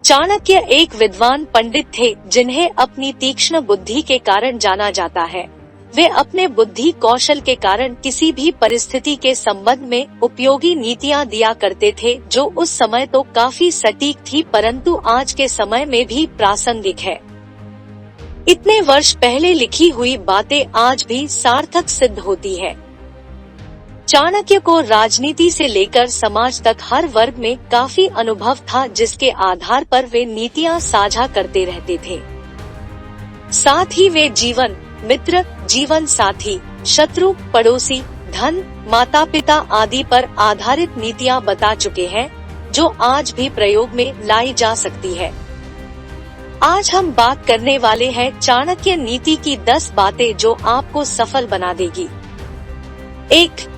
चाणक्य एक विद्वान पंडित थे जिन्हें अपनी तीक्ष्ण बुद्धि के कारण जाना जाता है। वे अपने बुद्धि कौशल के कारण किसी भी परिस्थिति के संबंध में उपयोगी नीतियां दिया करते थे, जो उस समय तो काफी सटीक थी परंतु आज के समय में भी प्रासंगिक है। इतने वर्ष पहले लिखी हुई बातें आज भी सार्थक सिद्ध होती है। चाणक्य को राजनीति से लेकर समाज तक हर वर्ग में काफी अनुभव था, जिसके आधार पर वे नीतियां साझा करते रहते थे। साथ ही वे जीवन मित्र, जीवन साथी, शत्रु, पड़ोसी, धन, माता पिता आदि पर आधारित नीतियां बता चुके हैं, जो आज भी प्रयोग में लाई जा सकती है। आज हम बात करने वाले हैं चाणक्य नीति की 10 बातें जो आपको सफल बना देगी। 1.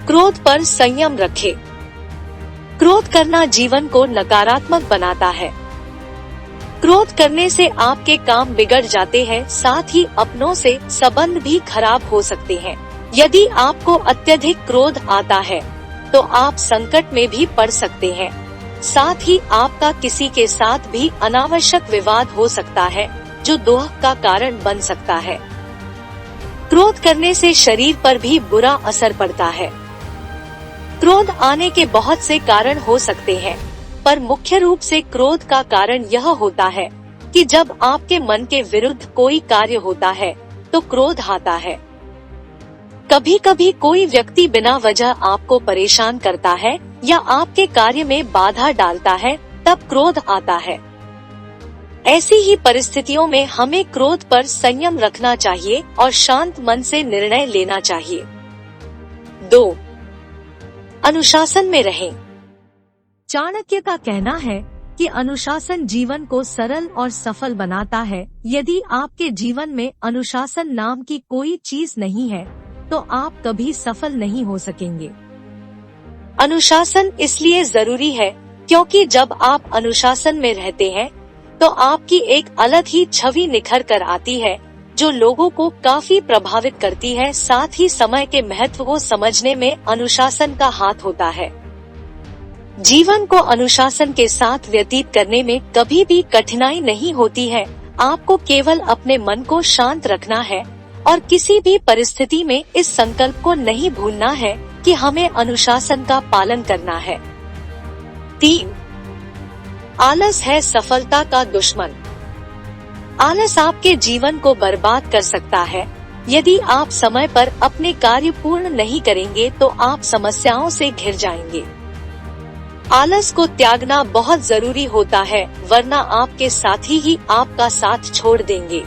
क्रोध पर संयम रखें। क्रोध करना जीवन को नकारात्मक बनाता है। क्रोध करने से आपके काम बिगड़ जाते हैं, साथ ही अपनों से संबंध भी खराब हो सकते हैं। यदि आपको अत्यधिक क्रोध आता है तो आप संकट में भी पड़ सकते हैं। साथ ही आपका किसी के साथ भी अनावश्यक विवाद हो सकता है, जो दोह का कारण बन सकता है। क्रोध करने से शरीर पर भी बुरा असर पड़ता है। क्रोध आने के बहुत से कारण हो सकते हैं, पर मुख्य रूप से क्रोध का कारण यह होता है कि जब आपके मन के विरुद्ध कोई कार्य होता है तो क्रोध आता है। कभी कभी कोई व्यक्ति बिना वजह आपको परेशान करता है या आपके कार्य में बाधा डालता है, तब क्रोध आता है। ऐसी ही परिस्थितियों में हमें क्रोध पर संयम रखना चाहिए और शांत मन से निर्णय लेना चाहिए। 2. अनुशासन में रहें। चाणक्य का कहना है कि अनुशासन जीवन को सरल और सफल बनाता है। यदि आपके जीवन में अनुशासन नाम की कोई चीज नहीं है तो आप कभी सफल नहीं हो सकेंगे। अनुशासन इसलिए जरूरी है क्योंकि जब आप अनुशासन में रहते हैं तो आपकी एक अलग ही छवि निखर कर आती है, जो लोगों को काफी प्रभावित करती है। साथ ही समय के महत्व को समझने में अनुशासन का हाथ होता है। जीवन को अनुशासन के साथ व्यतीत करने में कभी भी कठिनाई नहीं होती है। आपको केवल अपने मन को शांत रखना है और किसी भी परिस्थिति में इस संकल्प को नहीं भूलना है कि हमें अनुशासन का पालन करना है। 3. आलस है सफलता का दुश्मन। आलस आपके जीवन को बर्बाद कर सकता है। यदि आप समय पर अपने कार्य पूर्ण नहीं करेंगे तो आप समस्याओं से घिर जाएंगे। आलस को त्यागना बहुत जरूरी होता है, वरना आपके साथी ही आपका साथ छोड़ देंगे।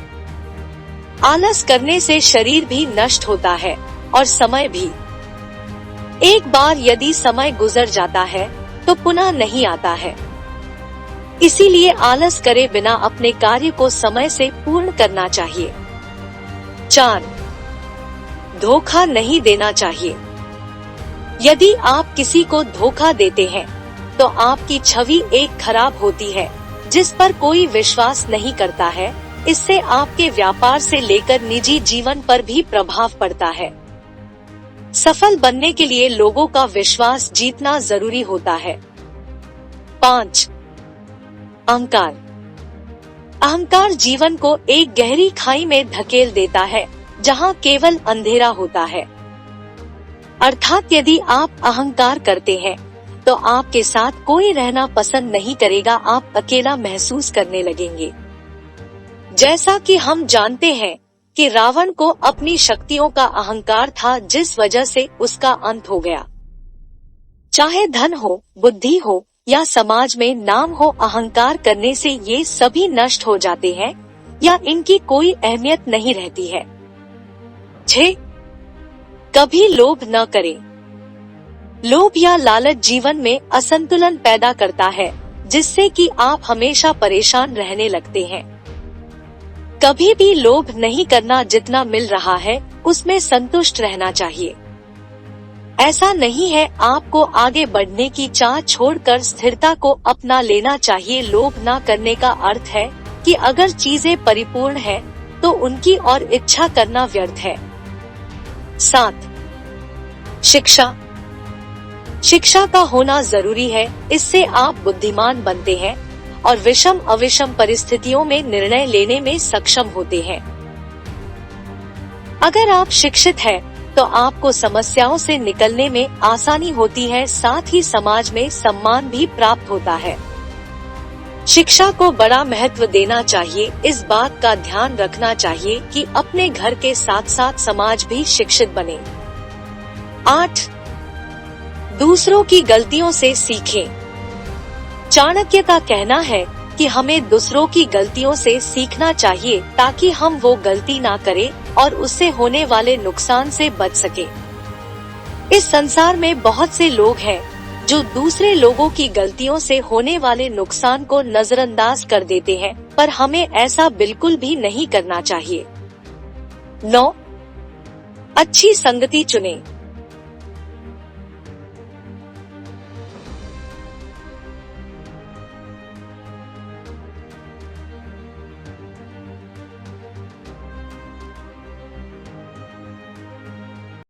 आलस करने से शरीर भी नष्ट होता है और समय भी। एक बार यदि समय गुजर जाता है तो पुनः नहीं आता है। इसीलिए आलस करे बिना अपने कार्य को समय से पूर्ण करना चाहिए। 4. धोखा नहीं देना चाहिए। यदि आप किसी को धोखा देते हैं तो आपकी छवि एक खराब होती है, जिस पर कोई विश्वास नहीं करता है। इससे आपके व्यापार से लेकर निजी जीवन पर भी प्रभाव पड़ता है। सफल बनने के लिए लोगों का विश्वास जीतना जरूरी होता है। 5. अहंकार। अहंकार जीवन को एक गहरी खाई में धकेल देता है, जहां केवल अंधेरा होता है। अर्थात यदि आप अहंकार करते हैं तो आपके साथ कोई रहना पसंद नहीं करेगा, आप अकेला महसूस करने लगेंगे। जैसा कि हम जानते हैं कि रावण को अपनी शक्तियों का अहंकार था, जिस वजह से उसका अंत हो गया। चाहे धन हो, बुद्धि हो या समाज में नाम हो, अहंकार करने से ये सभी नष्ट हो जाते हैं या इनकी कोई अहमियत नहीं रहती है। 6. कभी लोभ न करें। लोभ या लालच जीवन में असंतुलन पैदा करता है, जिससे कि आप हमेशा परेशान रहने लगते हैं। कभी भी लोभ नहीं करना, जितना मिल रहा है उसमें संतुष्ट रहना चाहिए। ऐसा नहीं है, आपको आगे बढ़ने की चाह छोड़कर स्थिरता को अपना लेना चाहिए। लोभ न करने का अर्थ है कि अगर चीजें परिपूर्ण है तो उनकी और इच्छा करना व्यर्थ है। 7. शिक्षा। शिक्षा का होना जरूरी है, इससे आप बुद्धिमान बनते हैं और विषम अविषम परिस्थितियों में निर्णय लेने में सक्षम होते हैं। अगर आप शिक्षित हैं, तो आपको समस्याओं से निकलने में आसानी होती है, साथ ही समाज में सम्मान भी प्राप्त होता है। शिक्षा को बड़ा महत्व देना चाहिए। इस बात का ध्यान रखना चाहिए कि अपने घर के साथ साथ समाज भी शिक्षित बने। 8. दूसरों की गलतियों से सीखें। चाणक्य का कहना है कि हमें दूसरों की गलतियों से सीखना चाहिए ताकि हम वो गलती ना करें और उससे होने वाले नुकसान से बच सके। इस संसार में बहुत से लोग हैं जो दूसरे लोगों की गलतियों से होने वाले नुकसान को नजरअंदाज कर देते हैं, पर हमें ऐसा बिल्कुल भी नहीं करना चाहिए। 9. अच्छी संगति चुनें।